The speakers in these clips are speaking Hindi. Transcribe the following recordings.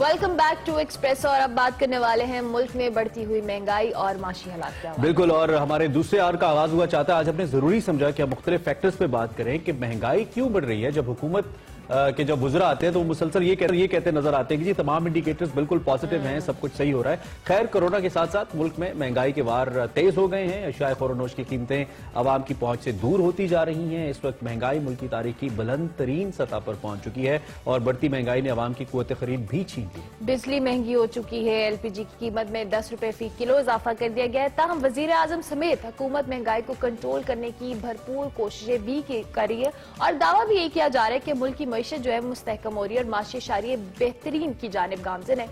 वेलकम बैक टू एक्सप्रेस और अब बात करने वाले हैं मुल्क में बढ़ती हुई महंगाई और माशी हालात क्या। बिल्कुल, और हमारे दूसरे आवर का आगाज हुआ चाहता है। आज हमने जरूरी समझा कि हम मुख्तलिफ फैक्टर्स पे बात करें कि महंगाई क्यों बढ़ रही है। जब हुकूमत के जब गुजरा आते हैं तो मुसलसल ये कहते नजर आते हैं कि जी तमाम इंडिकेटर्स बिल्कुल पॉजिटिव हैं, सब कुछ सही हो रहा है। खैर, कोरोना के साथ साथ मुल्क में महंगाई के वार तेज हो गए हैं। अशिया खुरनोश की कीमतें आवाम की पहुंच से दूर होती जा रही हैं। इस वक्त महंगाई मुल्क की तारीख की बुलंद तरीन सतह पर पहुंच चुकी है और बढ़ती महंगाई ने आवाम की कुव्वत खरीद भी छीन ली। बिजली महंगी हो चुकी है, LPG की कीमत में 10 रुपए फी किलो इजाफा कर दिया गया है। ताहम वजीर आजम समेत हुकूमत महंगाई को कंट्रोल करने की भरपूर कोशिशें भी कर रही है और दावा भी ये किया जा रहा है कि मुल्क की मईशत जो है मुस्तहकम हो रही है और माशी शारिय बेहतरीन की जानिब गामजन है।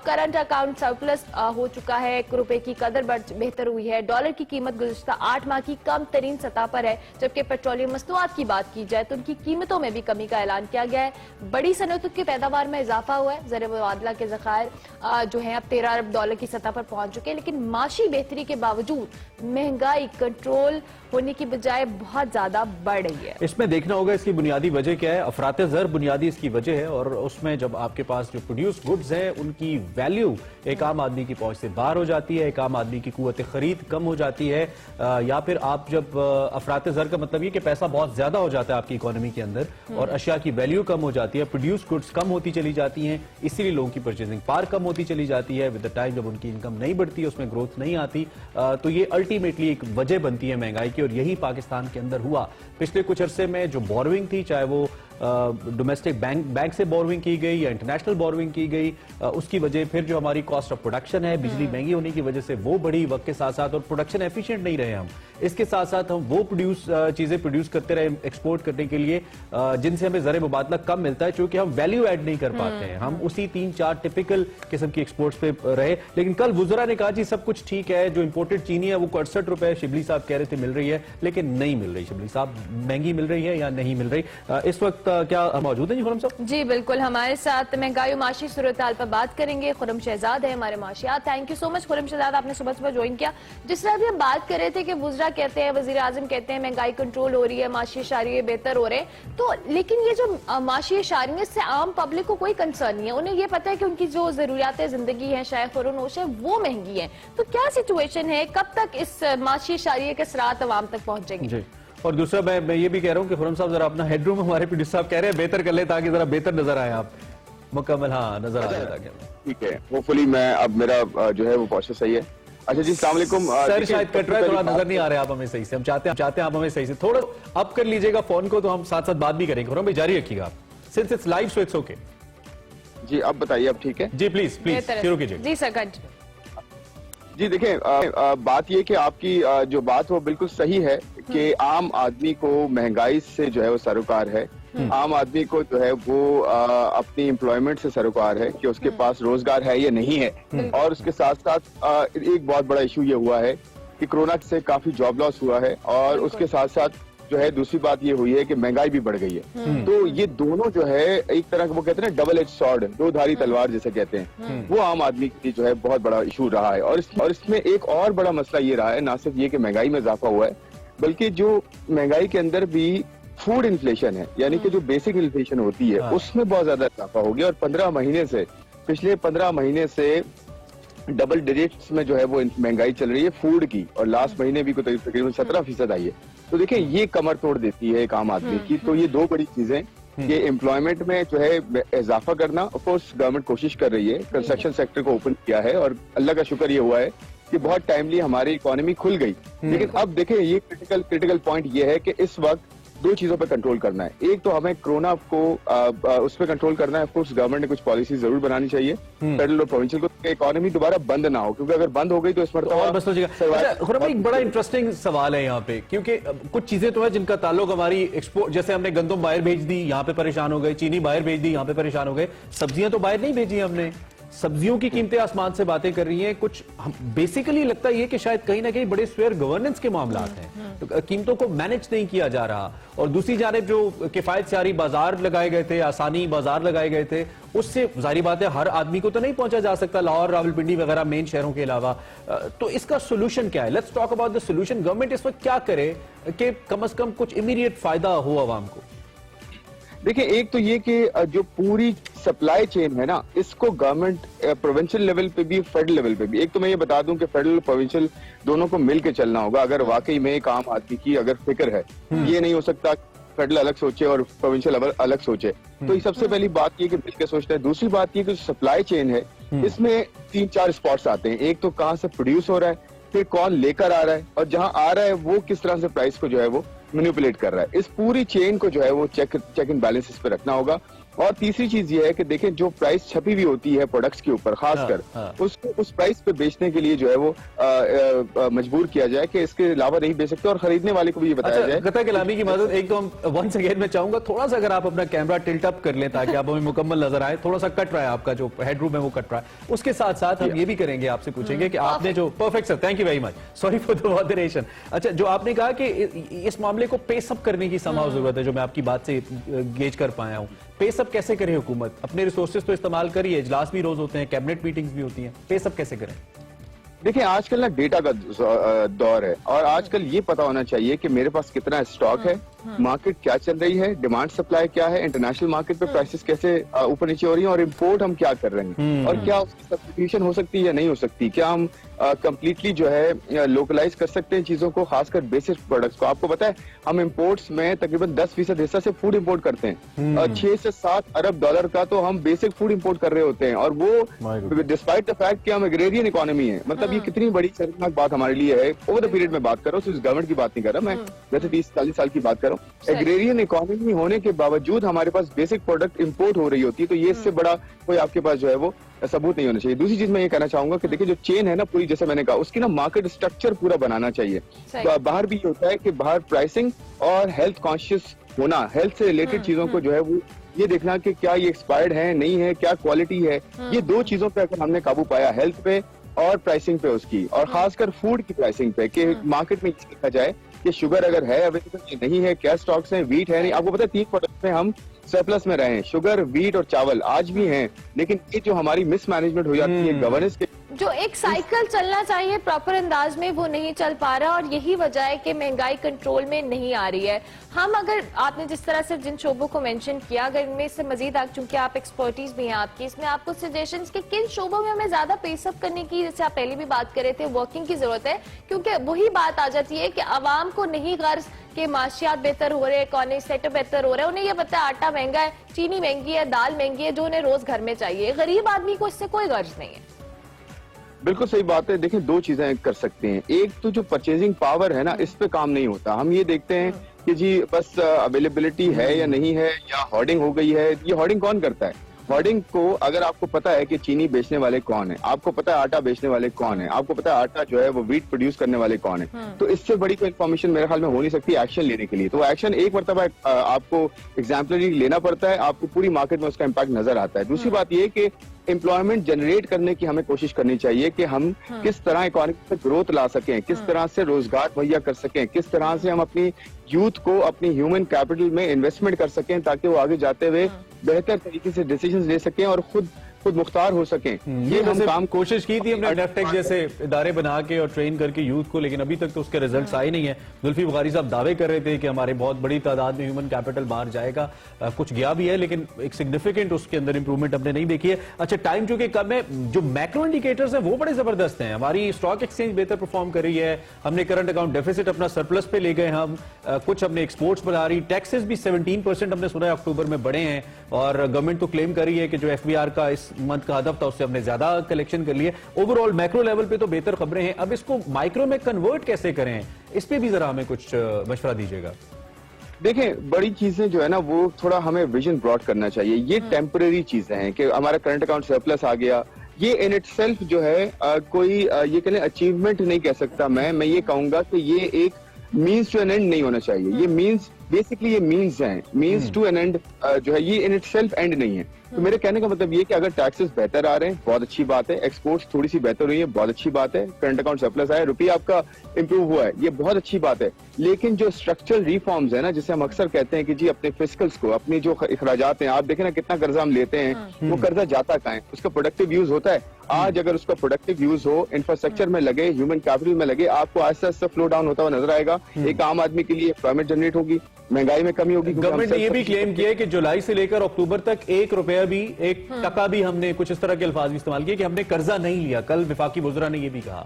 करंट अकाउंट सरप्लस हो चुका है, रुपए की कदर बेहतर हुई है, डॉलर की कीमत गुज़िश्ता 8 माह की कम तरीन सतह पर है। जबकि पेट्रोलियम मसनूआत की बात की जाए तो उनकी कीमतों में भी कमी का ऐलान किया गया है। बड़ी सनअतों की पैदावार में इजाफा हुआ है। ज़र मुबादला के ज़खायर जो है अब 13 अरब डॉलर की सतह पर पहुंच चुके हैं। लेकिन माशी बेहतरी के बावजूद महंगाई कंट्रोल होने की बजाय बहुत ज्यादा बढ़ रही है। इसमें देखना होगा इसकी बुनियादी वजह क्या है। अफराते ज़र बुनियादी इसकी वजह है और उसमें जब आपके पास जो प्रोड्यूस गुड्स हैं उनकी वैल्यू एक आम आदमी की पहुंच से बाहर हो जाती है, एक आम आदमी की कुव्वत खरीद कम हो जाती है, या फिर आप जब अफराते ज़र का मतलब ये कि पैसा बहुत ज्यादा हो जाता है आपकी इकोनॉमी के अंदर और अशिया की वैल्यू कम हो जाती है, प्रोड्यूस गुड्स कम होती चली जाती हैं, इसीलिए लोगों की परचेजिंग पावर कम होती चली जाती है। विद द टाइम जब उनकी इनकम नहीं बढ़ती, उसमें ग्रोथ नहीं आती, तो ये अल्टीमेटली एक वजह बनती है महंगाई की। और यही पाकिस्तान के अंदर हुआ। पिछले कुछ अरसे में जो बोरोइंग थी, चाहे वो डोमेस्टिक बैंक से बोरोइंग की गई या इंटरनेशनल बोरोइंग की गई, उसकी वजह फिर जो हमारी कॉस्ट ऑफ प्रोडक्शन है, बिजली महंगी होने की वजह से वो बढ़ी वक्त के साथ साथ और प्रोडक्शन एफिशिएंट नहीं रहे हम। इसके साथ साथ हम वो चीजें प्रोड्यूस करते रहे एक्सपोर्ट करने के लिए जिनसे हमें ज़र मुबादला कम मिलता है, क्योंकि हम वैल्यू ऐड नहीं कर पाते हैं। हम उसी 3-4 टिपिकल किस्म की एक्सपोर्ट्स पे रहे। लेकिन कल वुज़रा ने कहा जी सब कुछ ठीक है, जो इंपोर्टेड चीनी है वो 68 रुपए शिबली साहब कह रहे थे मिल रही है, लेकिन नहीं मिल रही। शिबली साहब महंगी मिल रही है या नहीं मिल रही? इस वक्त क्या मौजूद है जी खुरम साहब? जी बिल्कुल, हमारे साथ महंगाई और माशी सूरत हाल पर बात करेंगे खुरम शहजाद है हमारे माशियात। Thank you so much Khurram Shahzad, आपने सुबह सुबह ज्वाइन किया। जिस तरह भी हम बात कर रहे थे कि वुज़रा कहते हैं, वजीर आजम कहते हैं महंगाई कंट्रोल हो रही है, माशी शारिये बेहतर हो रहे हैं, तो लेकिन ये जो माशी शारिये इससे आम पब्लिक को कोई कंसर्न नहीं है। उन्हें ये पता है कि उनकी जो जरूरियात जिंदगी है, शायद फरोनोश है, वो महंगी है। तो क्या सिचुएशन है, कब तक इस माशी शारिये के असरात अवाम तक पहुंचेंगे? और दूसरा मैं ये भी कह रहा हूँ कि खुरम साहब जरा अपना हेडरूम हमारे प्रोड्यूसर साहब कह रहे हैं बेहतर कर ले ताकि जरा बेहतर नजर आए आप मुकम्मल। हाँ, नजर आ जाए। ठीक है, होपफुली मैं अब मेरा जो है वो पॉस्चर सही है। अच्छा जी, अस्सलाम वालेकुम सर, शायद कट रहा है, थोड़ा नजर नहीं आ रहा है आप हमें सही से। हम चाहते हैं आप हमें सही से थोड़ा अप कर लीजिएगा फोन को, तो हम साथ साथ बात भी करेंगे। खुरम भाई जारी रखिएगा, since it's live so it's okay. जी अब बताइए, अब ठीक है जी? प्लीज शुरू कीजिए। जी सर। जी देखें, बात ये कि आपकी जो बात वो बिल्कुल सही है कि आम आदमी को महंगाई से जो है वो सरोकार है। आम आदमी को जो है वो अपनी एम्प्लॉयमेंट से सरोकार है कि उसके पास रोजगार है या नहीं है। और उसके साथ साथ एक बहुत बड़ा इशू ये हुआ है कि कोरोना से काफी जॉब लॉस हुआ है और उसके साथ साथ जो है दूसरी बात ये हुई है कि महंगाई भी बढ़ गई है। तो ये दोनों जो है एक तरह का वो कहते हैं ना डबल एज सॉर्ड, दो धारी तलवार जैसे कहते हैं, वो आम आदमी के लिए जो है बहुत बड़ा इशू रहा है। और इसमें एक और बड़ा मसला ये रहा है, ना सिर्फ ये कि महंगाई में इजाफा हुआ है, बल्कि जो महंगाई के अंदर भी फूड इन्फ्लेशन है, यानी कि जो बेसिक इन्फ्लेशन होती है उसमें बहुत ज्यादा इजाफा हो गया। और पिछले 15 महीने से डबल डिजिट्स में जो है वो महंगाई चल रही है फूड की, और लास्ट महीने भी तकरीबन 17% आई है। तो देखिए ये कमर तोड़ देती है एक आम आदमी की। तो ये दो बड़ी चीजें, ये एम्प्लॉयमेंट में जो है इजाफा करना, ऑफ कोर्स गवर्नमेंट कोशिश कर रही है, कंस्ट्रक्शन सेक्टर को ओपन किया है और अल्लाह का शुक्र ये हुआ है कि बहुत टाइमली हमारी इकोनॉमी खुल गई। लेकिन अब देखें ये क्रिटिकल पॉइंट ये है कि इस वक्त दो चीजों पर कंट्रोल करना है। एक तो हमें कोरोना को उस पर कंट्रोल करना है। ऑफकोर्स गवर्नमेंट ने कुछ पॉलिसी जरूर बनानी चाहिए फेडरल और प्रोविंशियल को, इकोनॉमी दोबारा बंद ना हो, क्योंकि अगर बंद हो गई तो इस पर एक बड़ा इंटरेस्टिंग सवाल है यहाँ पे, क्योंकि कुछ चीजें तो है जिनका ताल्लुक हमारी एक्सपोर्ट, जैसे हमने गंदम बाहर भेज दी, यहाँ पे परेशान हो गए, चीनी बाहर भेज दी, यहाँ पे परेशान हो गए, सब्जियां तो बाहर नहीं भेजी हमने, सब्जियों की कीमतें आसमान से बातें कर रही हैं। कुछ बेसिकली लगता है कि शायद कहीं ना कहीं बड़े स्वेयर गवर्नेंस के मामला हैं, तो कीमतों को मैनेज नहीं किया जा रहा। और दूसरी जानिब जो किफायत सारी बाजार लगाए गए थे, आसानी बाजार लगाए गए थे, उससे जारी बात है हर आदमी को तो नहीं पहुंचा जा सकता, लाहौर, रावलपिंडी वगैरह मेन शहरों के अलावा। तो इसका सोल्यूशन क्या है? Let's talk about the solution. Government इस वक्त क्या करे कि कम से कम कुछ इमीडिएट फायदा हो आवाम को? देखिए, एक तो ये कि जो पूरी सप्लाई चेन है ना, इसको गवर्नमेंट प्रोविंशियल लेवल पे भी, फेडरल लेवल पे भी, एक तो मैं ये बता दूं कि फेडरल प्रोविंशियल दोनों को मिलके चलना होगा अगर वाकई में एक आम आदमी की अगर फिक्र है। ये नहीं हो सकता फेडरल अलग सोचे और प्रोविंशियल अलग सोचे। तो ये सबसे पहली बात ये कि मिलकर सोचना है। दूसरी बात ये कि सप्लाई चेन है, इसमें 3-4 स्पॉट्स आते हैं। एक तो कहाँ से प्रोड्यूस हो रहा है, फिर कौन लेकर आ रहा है, और जहां आ रहा है वो किस तरह से प्राइस को जो है वो मैनिपुलेट कर रहा है। इस पूरी चेन को जो है वो चेक एंड बैलेंस पे रखना होगा। और तीसरी चीज ये है कि देखें, जो प्राइस छपी हुई होती है प्रोडक्ट्स के ऊपर खासकर, उसको उस प्राइस पे बेचने के लिए जो है वो मजबूर किया जाए कि इसके अलावा नहीं बेच सकते, और खरीदने वाले को भी ये बताया जाए। गता कलामी की मदद एक तो हम वंस अगेन मैं चाहूंगा थोड़ा सा अगर आप अपना कैमरा टिल्ट अप कर लें ताकि आप हमें मुकम्मल नजर आए। थोड़ा सा कट रहा है आपका जो हेडरूम है वो कट रहा है। उसके साथ साथ हम ये भी करेंगे, आपसे पूछेंगे कि आपने जो perfect sir, thank you very much, sorry for the moderation. अच्छा, जो आपने कहा कि इस मामले को पेसअप करने की समाव जरूरत है, जो मैं आपकी बात से गेज कर पाया हूं, पेसअप कैसे करे हुकूमत? अपने रिसोर्सेज तो इस्तेमाल करिए, इजलास भी रोज होते हैं, कैबिनेट मीटिंग्स भी होती हैं, पेसअप कैसे करें? देखिए, आजकल ना डेटा का दौर है, और आजकल ये पता होना चाहिए कि मेरे पास कितना स्टॉक है, मार्केट क्या चल रही है, डिमांड सप्लाई क्या है, इंटरनेशनल मार्केट पे प्राइसेस कैसे ऊपर नीचे हो रही हैं, और इंपोर्ट हम क्या कर रहे हैं, और क्या उसकी सब्स्टिट्यूशन हो सकती है या नहीं हो सकती, क्या हम कंप्लीटली जो है लोकलाइज कर सकते हैं चीजों को, खासकर बेसिक प्रोडक्ट्स को। आपको पता है हम इंपोर्ट्स में तकरीबन 10% हिस्सा से फूड इंपोर्ट करते हैं, और 6 से 7 अरब डॉलर का तो हम बेसिक फूड इंपोर्ट कर रहे होते हैं, और वो डिस्पाइट द फैक्ट कि हम एग्रेरियन इकोनॉमी है। मतलब ये कितनी बड़ी शर्मनाक बात हमारे लिए है। ओवर द पीरियड में बात कर रहा हूँ, सिर्फ गवर्नमेंट की बात नहीं कर रहा मैं, वैसे 30-40 साल की बात कर रहा हूँ। एग्रेरियन इकोनॉमी होने के बावजूद हमारे पास बेसिक प्रोडक्ट इंपोर्ट हो रही होती है, तो ये इससे बड़ा कोई आपके पास जो है वो सबूत नहीं होना चाहिए। दूसरी चीज मैं ये कहना चाहूंगा कि देखिए, जो चेन है ना पूरी, जैसे मैंने कहा, उसकी ना मार्केट स्ट्रक्चर पूरा बनाना चाहिए। बाहर भी होता है कि बाहर प्राइसिंग और हेल्थ कॉन्शियस होना, हेल्थ से रिलेटेड चीजों को जो है वो ये देखना कि क्या ये एक्सपायर्ड है, नहीं है, क्या क्वालिटी है। ये 2 चीजों पे अगर हमने काबू पाया, हेल्थ पे और प्राइसिंग पे उसकी, और खासकर फूड की प्राइसिंग पे, कि मार्केट में देखा जाए कि शुगर अगर है अवेलेबल, ये नहीं है, क्या स्टॉक्स हैं, वीट है नहीं। आपको पता है 3 प्रोडक्ट में हम सरप्लस में रहे हैं, शुगर, वीट और चावल आज भी हैं, लेकिन ये जो हमारी मिसमैनेजमेंट हो जाती है गवर्नेंस के, जो एक साइकिल चलना चाहिए प्रॉपर अंदाज में, वो नहीं चल पा रहा, और यही वजह है कि महंगाई कंट्रोल में नहीं आ रही है। हम अगर आपने जिस तरह से जिन शोबों को मेंशन किया, अगर इनमें से मजीद चूंकि आप एक्सपर्टीज भी हैं आपकी, इसमें आपको सजेशंस के किन शोबों में हमें ज्यादा पेसअप करने की, जैसे आप पहले भी बात कर रहे थे, वर्किंग की जरूरत है, क्योंकि वही बात आ जाती है कि आवाम को नहीं गर्ज के माशियात बेहतर हो रहे हैं, इकोनॉमिक सेटअप बेहतर हो रहा है, उन्हें यह पता है आटा महंगा है, चीनी महंगी है, दाल महंगी है, जो उन्हें रोज घर में चाहिए। गरीब आदमी को इससे कोई गर्ज नहीं है। बिल्कुल सही बात है। देखिए, 2 चीजें कर सकते हैं। एक तो जो परचेजिंग पावर है ना, इस पे काम नहीं होता। हम ये देखते हैं कि जी बस अवेलेबिलिटी है या नहीं है, या होर्डिंग हो गई है। ये होर्डिंग कौन करता है? होर्डिंग को अगर आपको पता है कि चीनी बेचने वाले कौन है, आपको पता है आटा बेचने वाले कौन है, आपको पता है आटा जो है वो व्हीट प्रोड्यूस करने वाले कौन है, तो इससे बड़ी कोई इन्फॉर्मेशन मेरे ख्याल में हो नहीं सकती एक्शन लेने के लिए। तो वो एक्शन एक मरतबा आपको एग्जाम्पलरी लेना पड़ता है, आपको पूरी मार्केट में उसका इम्पैक्ट नजर आता है। दूसरी बात ये कि एम्प्लॉयमेंट जनरेट करने की हमें कोशिश करनी चाहिए कि हम किस तरह इकोनॉमी में ग्रोथ ला सकें, किस तरह से रोजगार मुहैया कर सकें, किस तरह से हम अपनी यूथ को अपनी ह्यूमन कैपिटल में इन्वेस्टमेंट कर सकें, ताकि वो आगे जाते हुए बेहतर तरीके से डिसीजंस ले सकें और खुद मुख्तार हो सकें। ये हम काम कोशिश की थी हमने नेफ्टेक जैसे इदारे बना के और ट्रेन करके यूथ को, लेकिन अभी तक तो उसके रिजल्ट्स आए नहीं है। जुल्फी बुखारी साहब दावे कर रहे थे कि हमारे बहुत बड़ी तादाद में ह्यूमन कैपिटल बाहर जाएगा, कुछ गया भी है, लेकिन एक सिग्निफिकेंट उसके अंदर इंप्रूवमेंट हमने नहीं देखी है। अच्छा, टाइम चूंकि कम है, जो मैक्रो इंडिकेटर्स हैं वो बड़े जबरदस्त हैं। हमारी स्टॉक एक्सचेंज बेहतर परफॉर्म कर रही है, हमने करंट अकाउंट डेफिसिट अपना सरप्लस पे ले गए, हम कुछ हमने एक्सपोर्ट्स बढ़ा रही, टैक्सेस भी 17% हमने सुना है अक्टूबर में बढ़े हैं, और गवर्नमेंट तो क्लेम कर रही है कि जो FBR का इस मंथ का हदफ था उससे हमने ज्यादा कलेक्शन कर लिए। ओवरऑल मैक्रो लेवल पे तो बेहतर खबरें हैं। अब इसको माइक्रो में कन्वर्ट कैसे करें, इस पे भी जरा हमें कुछ मशवरा दीजिएगा। देखें, बड़ी चीजें जो है ना वो थोड़ा हमें विजन ब्रॉड करना चाहिए। ये टेम्पररी चीजें हैं कि हमारा करंट अकाउंट सरप्लस आ गया, ये इन इट सेल्फ जो है कोई ये कहने अचीवमेंट नहीं कह सकता मैं ये कहूंगा कि ये एक मीन्स टू एन एंड नहीं होना चाहिए। ये मीन्स बेसिकली ये मीन्स हैं, मीन्स टू एन एंड जो है, ये इन इट सेल्फ एंड नहीं है। तो मेरे कहने का मतलब ये कि अगर टैक्सेस बेहतर आ रहे हैं बहुत अच्छी बात है, एक्सपोर्ट्स थोड़ी सी बेहतर हुई है बहुत अच्छी बात है, करंट अकाउंट सरप्लस आया, रुपया आपका इंप्रूव हुआ है, ये बहुत अच्छी बात है। लेकिन जो स्ट्रक्चरल रिफॉर्म्स है ना, जिसे हम अक्सर कहते हैं कि जी अपने फिस्कल्स को, अपनी जो अखराजात हैं, आप देखें ना कितना कर्जा हम लेते हैं, वो कर्जा जाता कहाँ है, उसका प्रोडक्टिव यूज होता है। आज अगर उसका प्रोडक्टिव यूज हो, इंफ्रास्ट्रक्चर में लगे, ह्यूमन कैपिटल में लगे, आपको आहिस्ता आहिस्ता फ्लो डाउन होता हुआ नजर आएगा। एक आम आदमी के लिए एम्प्लॉयमेंट जनरेट होगी, महंगाई में कमी होगी। गवर्नमेंट ने ये भी क्लेम किया है कि जुलाई से लेकर अक्टूबर तक 1 रुपया भी, 1 टका भी, हमने कुछ इस तरह के अल्फाज भी इस्तेमाल किए कि हमने कर्जा नहीं लिया। कल विफाकी वज़रा ने ये भी कहा।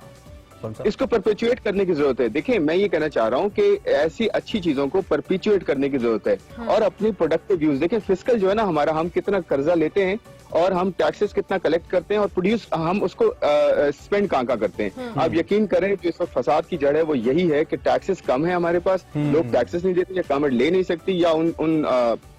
कौन सा? इसको परपेचुएट करने की जरूरत है। देखिए, मैं ये कहना चाह रहा हूँ कि ऐसी अच्छी चीजों को परपेचुएट करने की जरूरत है और अपनी प्रोडक्टिव यूज। देखिए, फिस्कल जो है ना हमारा, हम कितना कर्जा लेते हैं और हम टैक्सेस कितना कलेक्ट करते हैं और प्रोड्यूस हम उसको स्पेंड कहाँ करते हैं। आप यकीन करें जो इस वक्त फसाद की जड़ है वो यही है कि टैक्सेस कम है हमारे पास, लोग टैक्सेस नहीं देते या गवर्नमेंट ले नहीं सकती या उन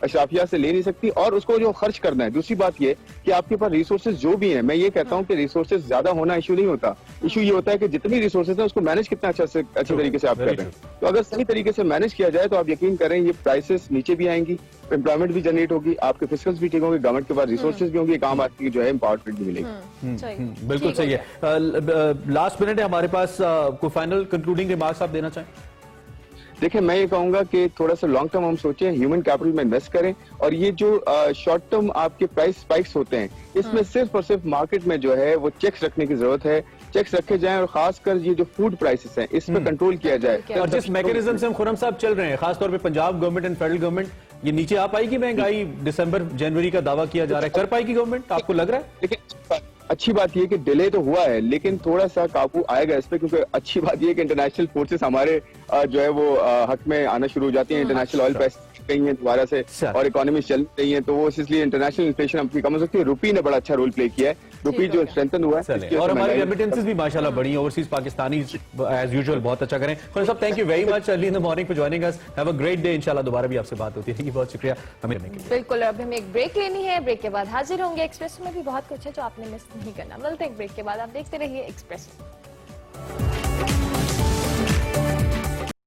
अशराफिया से ले नहीं सकती और उसको जो खर्च करना है। दूसरी बात ये कि आपके पास रिसोर्सेज जो भी हैं, मैं ये कहता हूँ कि रिसोर्सेज ज्यादा होना इशू नहीं होता। इशू ये होता है कि जितनी रिसोर्सेज है उसको मैनेज कितना अच्छे तरीके से आप कर रहे हैं। तो अगर सही तरीके से मैनेज किया जाए तो आप यकीन करें ये प्राइसेस नीचे भी आएंगी, एम्प्लॉयमेंट भी जनरेट होगी, आपके फिस्कल्स भी ठीक होंगे, गवर्नमेंट के पास रिसोर्सेज भी होंगे, एक आम आदमी की जो है एम्पावरमेंट भी मिलेगी। बिल्कुल सही है। लास्ट मिनट है हमारे पास, कोई फाइनल कंक्लूडिंग रिमार्क्स आप देना चाहें? देखिए, मैं ये कहूंगा कि थोड़ा सा लॉन्ग टर्म हम सोचें, ह्यूमन कैपिटल में इन्वेस्ट करें और ये जो शॉर्ट टर्म आपके प्राइस स्पाइक्स होते हैं इसमें सिर्फ और सिर्फ मार्केट में जो है वो चेक्स रखने की जरूरत है। चेक्स रखे जाएं और खासकर ये जो फूड प्राइसेस हैं इस पर कंट्रोल किया जाए। और जिस मैकेनिज्म से हम खुरम साहब चल रहे हैं, खासतौर पे Punjab government and federal government, ये नीचे आ पाएगी महंगाई? दिसंबर जनवरी का दावा किया जा रहा है, कर पाएगी गवर्नमेंट, आपको लग रहा है? लेकिन अच्छी बात यह कि डिले तो हुआ है लेकिन थोड़ा सा काबू आएगा इस पे, क्योंकि अच्छी बात यह है कि इंटरनेशनल फोर्सेस हमारे जो है वो हक में आना शुरू हो जाती हैं। इंटरनेशनल ऑयल प्राइस गई हैं दोबारा से और इकोनॉमी चल रही है, तो वो इसलिए इंटरनेशनल इन्फ्लेशन अपनी कम हो सकती है। रुपी ने बड़ा अच्छा रोल प्ले किया है, रुपी जो स्ट्रेंथन हुआ है और हमारी रेमिटेंसेस भी माशाल्लाह बढ़ी हैं। ओवरसीज पाकिस्तानी एज यूजुअल बहुत अच्छा करें। खुद साहब, thank you very much early in the morning for joining us. Have a great day. इंशाल्लाह दोबारा भी आपसे बात होती रहेगी। बहुत शुक्रिया हमें। बिल्कुल, अब हमें एक ब्रेक लेनी है, ब्रेक के बाद हाजिर होंगे। एक्सप्रेस में भी बहुत कुछ है जो आपने मिस नहीं करना। मिलते हैं ब्रेक के बाद, आप देखते रहिए एक्सप्रेस।